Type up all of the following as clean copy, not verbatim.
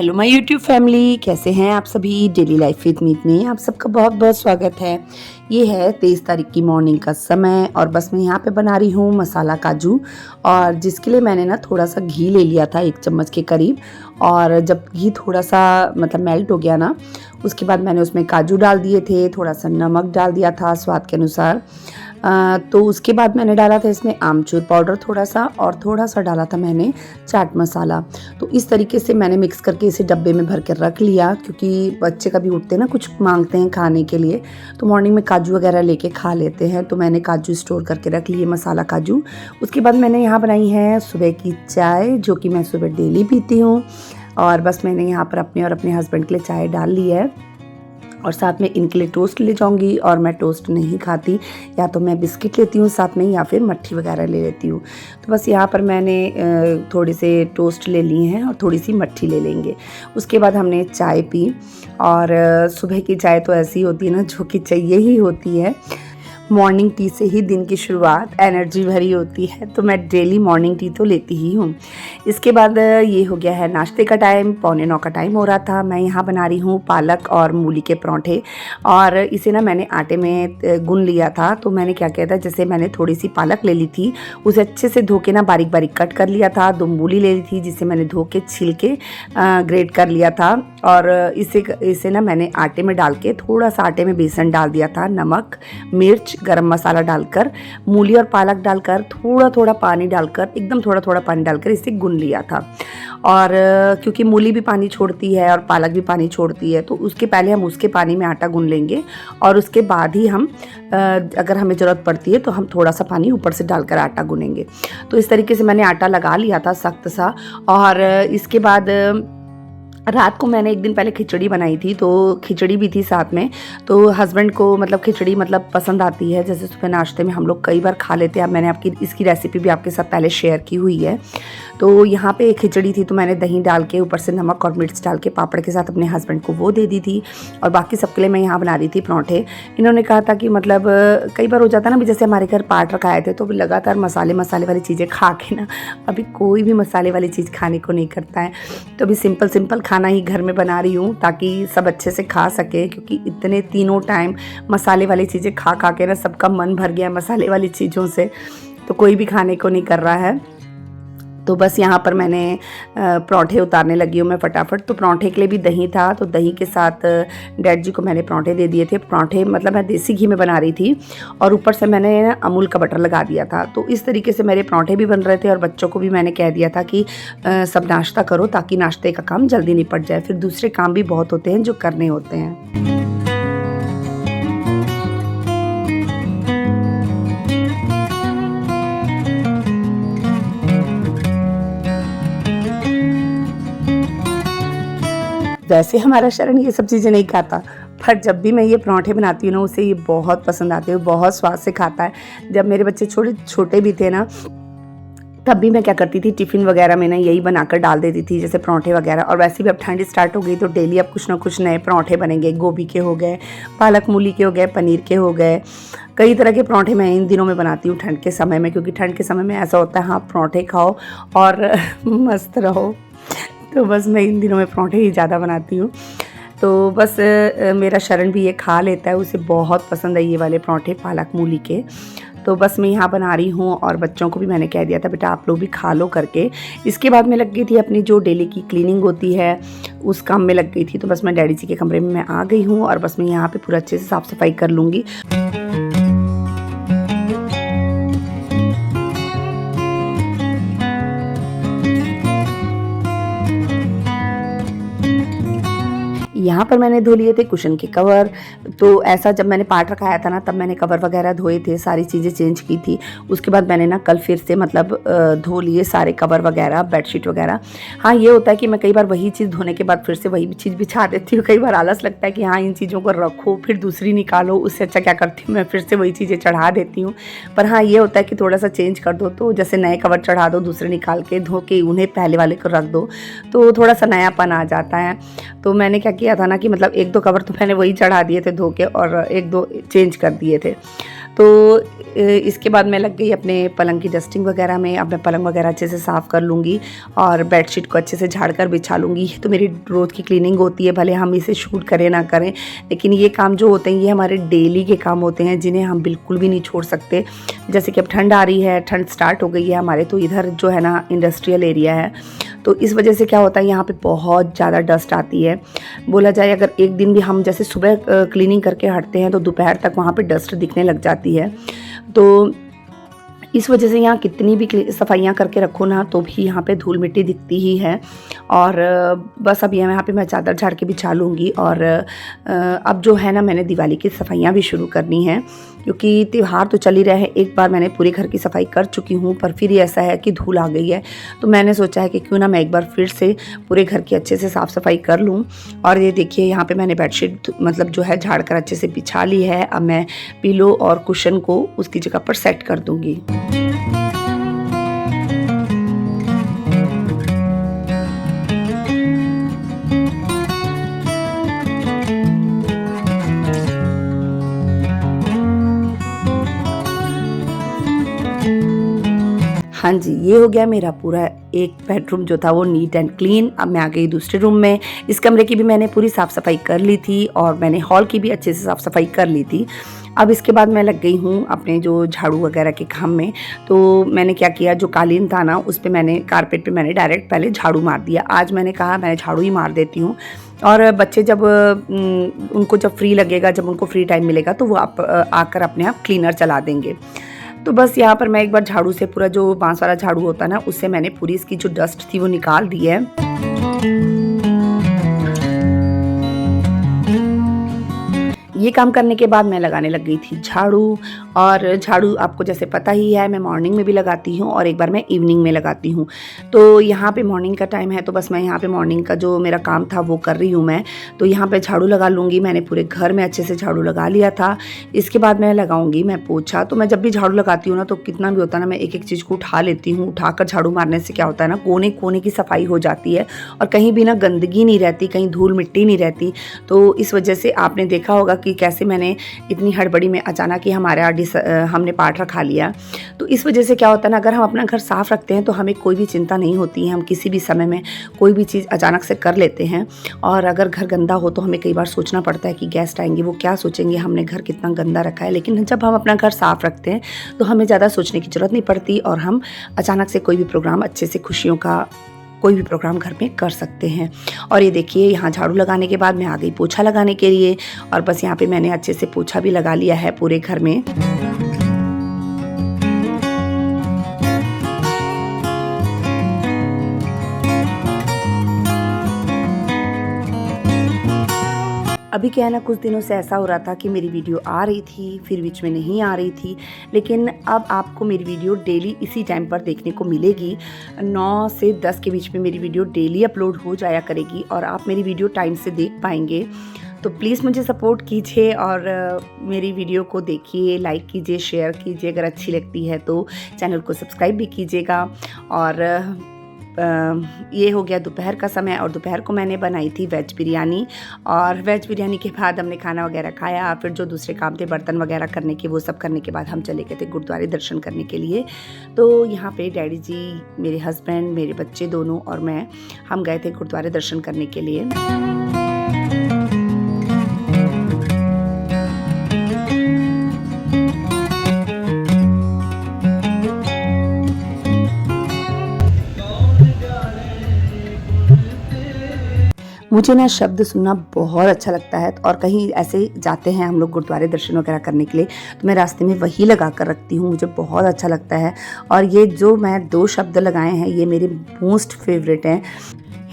Hello my YouTube family, कैसे हैं आप सभी। डेली लाइफ विद मीत में आप सबका बहुत बहुत स्वागत है। ये है 23 तारीख की मॉर्निंग का समय और बस मैं यहाँ पे बना रही हूँ मसाला काजू। और जिसके लिए मैंने ना थोड़ा सा घी ले लिया था, 1 चम्मच के करीब। और जब घी थोड़ा सा मतलब मेल्ट हो गया ना, उसके बाद मैंने उसमें काजू डाल दिए थे, थोड़ा सा नमक डाल दिया था स्वाद के अनुसार। तो उसके बाद मैंने डाला था इसमें आमचूर पाउडर थोड़ा सा, और थोड़ा सा डाला था मैंने चाट मसाला। तो इस तरीके से मैंने मिक्स करके इसे डब्बे में भर के रख लिया, क्योंकि बच्चे कभी उठते हैं ना, कुछ मांगते हैं खाने के लिए, तो मॉर्निंग में काजू वगैरह लेके खा लेते हैं। तो मैंने काजू स्टोर करके रख लिए, मसाला काजू। उसके बाद मैंने यहाँ बनाई है सुबह की चाय, जो कि मैं सुबह डेली पीती हूँ। और बस मैंने यहाँ पर अपने और अपने हस्बैंड के लिए चाय डाल ली है, और साथ में इनके लिए टोस्ट ले जाऊंगी। और मैं टोस्ट नहीं खाती, या तो मैं बिस्किट लेती हूँ साथ में, या फिर मट्ठी वगैरह ले लेती हूँ। तो बस यहाँ पर मैंने थोड़े से टोस्ट ले लिए हैं और थोड़ी सी मट्ठी ले लेंगे। उसके बाद हमने चाय पी। और सुबह की चाय तो ऐसी होती है ना, जो कि चाहिए ही होती है। मॉर्निंग टी से ही दिन की शुरुआत एनर्जी भरी होती है, तो मैं डेली मॉर्निंग टी तो लेती ही हूँ। इसके बाद ये हो गया है नाश्ते का टाइम, 8:45 का टाइम हो रहा था। मैं यहाँ बना रही हूँ पालक और मूली के परांठे। और इसे ना मैंने आटे में गूंद लिया था। तो मैंने क्या किया था, जैसे मैंने थोड़ी सी पालक ले ली थी, उसे अच्छे से धो के ना बारीक बारीक कट कर लिया था। 2 मूली ले ली थी, जिसे मैंने धो के छील के ग्रेट कर लिया था। और इसे ना मैंने आटे में डाल के, थोड़ा सा आटे में बेसन डाल दिया था, नमक, मिर्च, गरम मसाला डालकर, मूली और पालक डालकर, थोड़ा थोड़ा पानी डालकर, एकदम थोड़ा थोड़ा पानी डालकर इसे गूंद लिया था। और क्योंकि मूली भी पानी छोड़ती है और पालक भी पानी छोड़ती है, तो उसके पहले हम उसके पानी में आटा गूंद लेंगे, और उसके बाद ही हम अगर हमें ज़रूरत पड़ती है तो हम थोड़ा सा पानी ऊपर से डालकर आटा गूंदेंगे। तो इस तरीके से मैंने आटा लगा लिया था सख्त सा। और इसके बाद रात को मैंने 1 दिन पहले खिचड़ी बनाई थी, तो खिचड़ी भी थी साथ में। तो हस्बैंड को मतलब खिचड़ी मतलब पसंद आती है, जैसे सुबह नाश्ते में हम लोग कई बार खा लेते हैं। मैंने आपकी इसकी रेसिपी भी आपके साथ पहले शेयर की हुई है। तो यहाँ पे एक खिचड़ी थी, तो मैंने दही डाल के, ऊपर से नमक और मिर्च डाल के पापड़ के साथ अपने हस्बैंड को वो दे दी थी। और बाकी सबके लिए मैं यहाँ बना रही थी परांठे। इन्होंने कहा था कि मतलब कई बार हो जाता ना भी, जैसे हमारे घर पाठ रखाए थे, तो लगातार मसाले वाली चीज़ें खा के ना, अभी कोई भी मसाले वाली चीज़ खाने को नहीं करता है। तो अभी सिंपल खाना ही घर में बना रही हूँ, ताकि सब अच्छे से खा सके, क्योंकि इतने तीनों टाइम मसाले वाली चीज़ें खा खा के ना सबका मन भर गया मसाले वाली चीज़ों से, तो कोई भी खाने को नहीं कर रहा है। तो बस यहाँ पर मैंने परांठे उतारने लगी हूँ मैं फटाफट। तो परांठे के लिए भी दही था, तो दही के साथ डैड जी को मैंने परांठे दे दिए थे। परांठे मतलब मैं देसी घी में बना रही थी, और ऊपर से मैंने अमूल का बटर लगा दिया था। तो इस तरीके से मेरे परांठे भी बन रहे थे, और बच्चों को भी मैंने कह दिया था कि सब नाश्ता करो, ताकि नाश्ते का काम जल्दी निपट जाए, फिर दूसरे काम भी बहुत होते हैं जो करने होते हैं। वैसे हमारा शरण ये सब चीज़ें नहीं खाता, पर जब भी मैं ये परांठे बनाती हूँ ना, उसे ये बहुत पसंद आते हैं, बहुत स्वाद से खाता है। जब मेरे बच्चे छोटे भी थे ना, तब भी मैं क्या करती थी, टिफ़िन वगैरह में ना यही बनाकर डाल देती थी, जैसे परांठे वगैरह। और वैसे भी अब ठंड स्टार्ट हो गई, तो डेली अब कुछ ना कुछ नए परांठे बनेंगे। गोभी के हो गए, पालक मूली के हो गए, पनीर के हो गए, कई तरह के परांठे मैं इन दिनों में बनाती हूँ ठंड के समय में, क्योंकि ठंड के समय में ऐसा होता है, हाँ परांठे खाओ और मस्त रहो। तो बस मैं इन दिनों में परांठे ही ज़्यादा बनाती हूँ। तो बस मेरा शरण भी ये खा लेता है, उसे बहुत पसंद है ये वाले परांठे पालक मूली के। तो बस मैं यहाँ बना रही हूँ, और बच्चों को भी मैंने कह दिया था बेटा आप लोग भी खा लो करके। इसके बाद मैं लग गई थी अपनी जो डेली की क्लीनिंग होती है, उस काम में लग गई थी। तो बस मैं डैडी जी के कमरे में मैं आ गई हूँ, और बस मैं यहाँ पे पूरा अच्छे से साफ़ सफाई कर लूँगी। यहाँ पर मैंने धो लिए थे कुशन के कवर। तो ऐसा जब मैंने पार्ट रखाया था ना, तब मैंने कवर वगैरह धोए थे, सारी चीज़ें चेंज की थी। उसके बाद मैंने ना कल फिर से मतलब धो लिए सारे कवर वगैरह, बेडशीट वगैरह। हाँ ये होता है कि मैं कई बार वही चीज़ धोने के बाद फिर से वही चीज़ बिछा देती हूँ। कई बार आलस लगता है कि हाँ इन चीज़ों को रखो फिर दूसरी निकालो, उससे अच्छा क्या करती हूँ मैं फिर से वही चीज़ें चढ़ा देती हूँ। पर हाँ ये होता है कि थोड़ा सा चेंज कर दो, तो जैसे नए कवर चढ़ा दो, दूसरे निकाल के धो के उन्हें पहले वाले को रख दो, तो थोड़ा सा नयापन आ जाता है। तो मैंने क्या किया था ना कि मतलब 1-2 कवर तो मैंने वही चढ़ा दिए थे धो के, और 1-2 चेंज कर दिए थे। तो इसके बाद मैं लग गई अपने पलंग की डस्टिंग वगैरह में। अब मैं पलंग वगैरह अच्छे से साफ़ कर लूँगी और बेडशीट को अच्छे से झाड़ कर बिछा लूँगी। तो मेरी रोज़ की क्लीनिंग होती है, भले हम इसे शूट करें ना करें, लेकिन ये काम जो होते हैं ये हमारे डेली के काम होते हैं जिन्हें हम बिल्कुल भी नहीं छोड़ सकते। जैसे कि अब ठंड आ रही है, ठंड स्टार्ट हो गई है हमारे, तो इधर जो है ना इंडस्ट्रियल एरिया है, तो इस वजह से क्या होता है यहाँ पे बहुत ज़्यादा डस्ट आती है। बोला जाए अगर एक दिन भी हम जैसे सुबह क्लीनिंग करके हटते हैं तो दोपहर तक वहाँ पे डस्ट दिखने लग जाती है। तो इस वजह से यहाँ कितनी भी सफाइयाँ करके रखो ना तो भी यहाँ पे धूल मिट्टी दिखती ही है। और बस अब यहाँ पे मैं चादर झाड़ के बिछा लूँगी। और अब जो है ना मैंने दिवाली की सफाइयाँ भी शुरू करनी है, क्योंकि त्यौहार तो चल ही रहे हैं। एक बार मैंने पूरे घर की सफाई कर चुकी हूँ, पर फिर ये ऐसा है कि धूल आ गई है, तो मैंने सोचा है कि क्यों ना मैं एक बार फिर से पूरे घर की अच्छे से साफ़ सफाई कर लूँ। और ये देखिए यहाँ पे मैंने बेडशीट मतलब जो है झाड़ कर अच्छे से बिछा ली है। अब मैं पिलो और कुशन को उसकी जगह पर सेट कर दूँगी। हाँ जी, ये हो गया मेरा पूरा एक बेडरूम जो था वो नीट एंड क्लीन। अब मैं आ गई दूसरे रूम में। इस कमरे की भी मैंने पूरी साफ़ सफाई कर ली थी और मैंने हॉल की भी अच्छे से साफ़ सफाई कर ली थी। अब इसके बाद मैं लग गई हूँ अपने जो झाड़ू वगैरह के काम में। तो मैंने क्या किया, जो कालीन था ना उस पे मैंने कारपेट पे मैंने डायरेक्ट पहले झाड़ू मार दिया। आज मैंने कहा मैं झाड़ू ही मार देती हूँ, और बच्चे जब उनको जब फ्री लगेगा, जब उनको फ्री टाइम मिलेगा तो वो आकर अपने आप क्लीनर चला देंगे। तो बस यहाँ पर मैं एक बार झाड़ू से पूरा जो बांस वाला झाड़ू होता है ना उससे मैंने पूरी इसकी जो डस्ट थी वो निकाल दी है। ये काम करने के बाद मैं लगाने लग गई थी झाड़ू। और झाड़ू आपको जैसे पता ही है मैं मॉर्निंग में भी लगाती हूँ और एक बार मैं इवनिंग में लगाती हूँ। तो यहाँ पे मॉर्निंग का टाइम है तो बस मैं यहाँ पे मॉर्निंग का जो मेरा काम था वो कर रही हूँ मैं। तो यहाँ पे झाड़ू लगा लूँगी। मैंने पूरे घर में अच्छे से झाड़ू लगा लिया था। इसके बाद मैं लगाऊंगी मैं पोछा। तो मैं जब भी झाड़ू लगाती हूँ ना तो कितना भी होता है ना मैं एक एक चीज़ को उठा लेती हूँ। उठाकर झाड़ू मारने से क्या होता है ना कोने कोने की सफाई हो जाती है और कहीं भी ना गंदगी नहीं रहती, कहीं धूल मिट्टी नहीं रहती। तो इस वजह से आपने देखा होगा कि कैसे मैंने इतनी हड़बड़ी में अचानक ही हमारे हमने पाठ रखा लिया। तो इस वजह से क्या होता है ना अगर हम अपना घर साफ़ रखते हैं तो हमें कोई भी चिंता नहीं होती है। हम किसी भी समय में कोई भी चीज़ अचानक से कर लेते हैं। और अगर घर गंदा हो तो हमें कई बार सोचना पड़ता है कि गेस्ट आएंगे वो क्या सोचेंगे, हमने घर कितना गंदा रखा है। लेकिन जब हम अपना घर साफ़ रखते हैं तो हमें ज़्यादा सोचने की ज़रूरत नहीं पड़ती और हम अचानक से कोई भी प्रोग्राम अच्छे से खुशियों का कोई भी प्रोग्राम घर में कर सकते हैं। और ये देखिए यहाँ झाड़ू लगाने के बाद मैं आ गई पोछा लगाने के लिए। और बस यहाँ पे मैंने अच्छे से पोछा भी लगा लिया है पूरे घर में। अभी क्या है ना कुछ दिनों से ऐसा हो रहा था कि मेरी वीडियो आ रही थी फिर बीच में नहीं आ रही थी, लेकिन अब आपको मेरी वीडियो डेली इसी टाइम पर देखने को मिलेगी। 9 से 10 के बीच में मेरी वीडियो डेली अपलोड हो जाया करेगी और आप मेरी वीडियो टाइम से देख पाएंगे। तो प्लीज़ मुझे सपोर्ट कीजिए और मेरी वीडियो को देखिए, लाइक कीजिए, शेयर कीजिए। अगर अच्छी लगती है तो चैनल को सब्सक्राइब भी कीजिएगा। और ये हो गया दोपहर का समय और दोपहर को मैंने बनाई थी वेज बिरयानी। और वेज बिरयानी के बाद हमने खाना वगैरह खाया। फिर जो दूसरे काम थे बर्तन वगैरह करने के वो सब करने के बाद हम चले गए थे गुरुद्वारे दर्शन करने के लिए। तो यहाँ पे डैडी जी, मेरे हस्बैंड, मेरे बच्चे दोनों और मैं, हम गए थे गुरुद्वारे दर्शन करने के लिए। मुझे ना शब्द सुनना बहुत अच्छा लगता है और कहीं ऐसे जाते हैं हम लोग गुरुद्वारे दर्शन वगैरह करने के लिए तो मैं रास्ते में वही लगा कर रखती हूँ, मुझे बहुत अच्छा लगता है। और ये जो मैं 2 शब्द लगाए हैं ये मेरे मोस्ट फेवरेट हैं।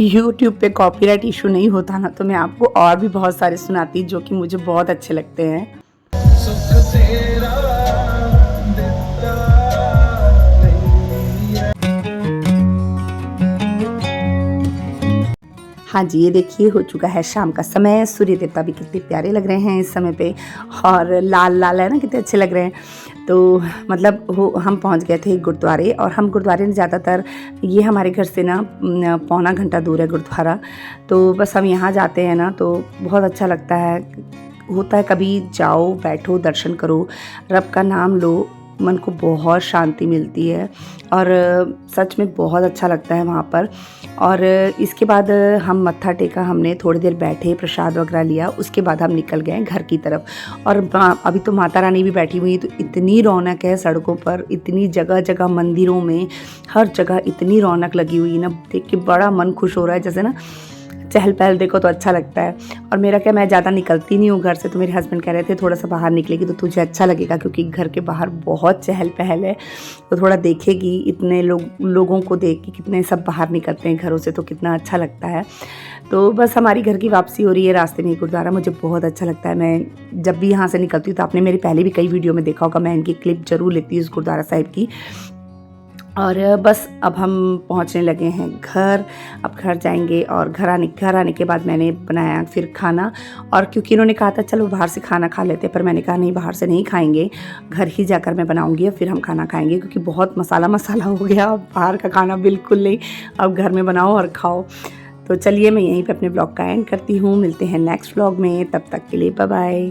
यूट्यूब पे कॉपीराइट इशू नहीं होता ना तो मैं आपको और भी बहुत सारे सुनाती जो कि मुझे बहुत अच्छे लगते हैं। हाँ जी, ये देखिए हो चुका है शाम का समय। सूर्य देवता भी कितने प्यारे लग रहे हैं इस समय पे और लाल लाल है ना, कितने अच्छे लग रहे हैं। तो मतलब हम पहुंच गए थे गुरुद्वारे और हम गुरुद्वारे में ज़्यादातर, ये हमारे घर से ना पौना घंटा दूर है गुरुद्वारा। तो बस हम यहाँ जाते हैं ना तो बहुत अच्छा लगता है। होता है कभी जाओ, बैठो, दर्शन करो, रब का नाम लो, मन को बहुत शांति मिलती है और सच में बहुत अच्छा लगता है वहाँ पर। और इसके बाद हम मत्था टेका, हमने थोड़ी देर बैठे, प्रसाद वगैरह लिया, उसके बाद हम निकल गए घर की तरफ। और अभी तो माता रानी भी बैठी हुई है, तो इतनी रौनक है सड़कों पर, इतनी जगह जगह मंदिरों में, हर जगह इतनी रौनक लगी हुई है ना, देख के बड़ा मन खुश हो रहा है। जैसे ना चहल पहल देखो तो अच्छा लगता है। और मेरा क्या, मैं ज़्यादा निकलती नहीं हूँ घर से, तो मेरे हस्बैंड कह रहे थे थोड़ा सा बाहर निकलेगी तो तुझे अच्छा लगेगा, क्योंकि घर के बाहर बहुत चहल पहल है, तो थोड़ा देखेगी, इतने लोगों को देख के कितने सब बाहर निकलते हैं घरों से, तो कितना अच्छा लगता है। तो बस हमारी घर की वापसी हो रही है, रास्ते में गुरुद्वारा, मुझे बहुत अच्छा लगता है। मैं जब भी यहाँ से निकलती हूँ, तो आपने मेरी पहले भी कई वीडियो में देखा होगा, मैं इनकी क्लिप ज़रूर लेती हूँ इस गुरुद्वारा साहिब की। और बस अब हम पहुंचने लगे हैं घर, अब घर जाएंगे। और घर आने के बाद मैंने बनाया फिर खाना, और क्योंकि इन्होंने कहा था चलो बाहर से खाना खा लेते, पर मैंने कहा नहीं, बाहर से नहीं खाएंगे, घर ही जाकर मैं बनाऊंगी और फिर हम खाना खाएंगे, क्योंकि बहुत मसाला मसाला हो गया, अब बाहर का खाना बिल्कुल नहीं, अब घर में बनाओ और खाओ। तो चलिए मैं यहीं पे अपने ब्लॉग का एंड करती हूँ, मिलते हैं नेक्स्ट ब्लॉग में, तब तक के लिए बाय बाय।